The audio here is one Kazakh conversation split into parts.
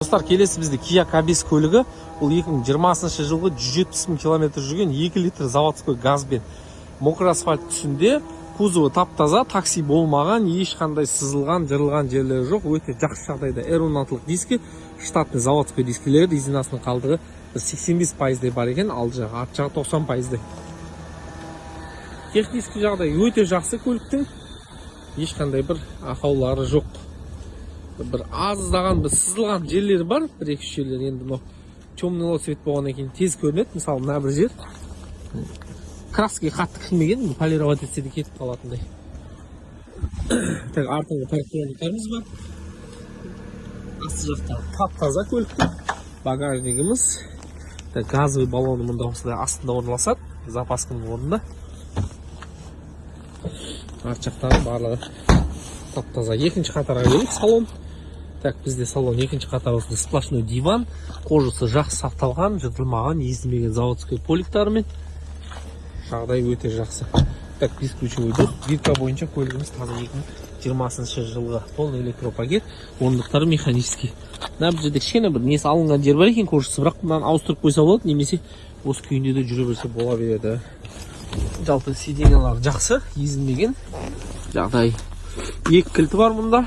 Достар, келесі бізде Kia K5 көлігі. Бұл 2020 жылғы 170 000 км жүрген 2 литр заводской газбен мокрый асфальт түсінде, кузовы тап-таза, такси болмаған, ешқандай сызылған, жырылған жерлері жоқ. Өте жақсы жағдайда R16 диски, штатный заводской дискілер, резинасының қалдығы 85% бар екен, алды жағы, арт жағы 90%. Технический жағдай өте жақсы көліктің, ешқандай бір ақаулары жоқ. Бір аздаған, бір сызылған жерлері бар, бір-екі жерлер. Енді бұл темный цвет болғаннан кейін тез көрінеді. Мысалы, мына бір жер краски қатты кірмеген, полировать етсе де кетіп қалатындай. Так, артыңғы парктрониктарымыз бар. Асты жақта тап-таза көліктің. Багажнигіміз. Газовый баллоны мұнда осылай астында орналасады, запасканың орнында. Арт жақтағы барлығы тап-таза. Екінші қатарға келіп салон. Так, бізде салон екінші қатар осындай сплошной диван, кожасы жақсы сақталған, жыртылмаған, езілмеген заводской поликтарымен. Жағдай өте жақсы. Так, бесключевой бирка бойынша көлігіміз таза 2020 жылғы полный электропакет, орындықтары механический. Мына бір жерде кішкене бір несі алынған жер бар екен, кожасы, бірақ мынаны ауыстырып қойса болады, немесе осы күйінде де жүре берсе бола береді. Жалпы сиденьялар жақсы, езілмеген. Жағдай. Екі кілті бар мұнда.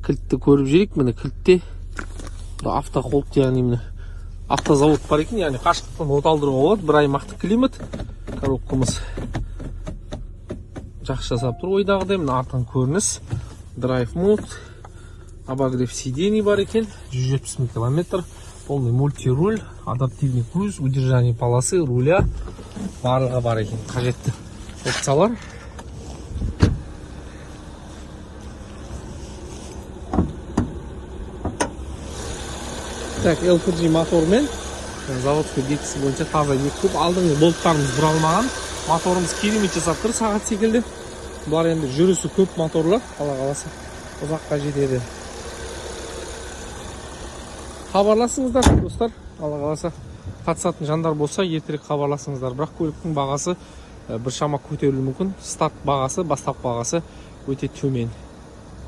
Кілтті көріп жүрек, міне кілтте автохолд, яғни міне автозавод бар екен, яғни қашықтықтан от алдыруға болады. Бір аймақты климат. Коробкамыз жақсы жасап тұр ойдағыдай. Міне артқан көрініс. Драйв мод, обогрев сидений бар екен, 170 000 км. Полный мультируль, адаптивный круиз, удержание полосы, руля. Барлығы бар екен, қажетті опциялар. Так, LPG мотормен, заводской дискісі бойынша таза екі көп. Алдыңғы болттарымыз бұралмаған. Моторымыз керемет жасап тұр, сағат секілді. Бұлар енді жүрісі көп моторлар, ала қаласы ұзаққа жетеді. Хабарласыңыздар, достар, ала қаласа қатысатын жандар болса, ертерек хабарласыңыздар. Бірақ көліктің бағасы бір шама көтерілуі мүмкін. Старт бағасы, бастап бағасы өте төмен.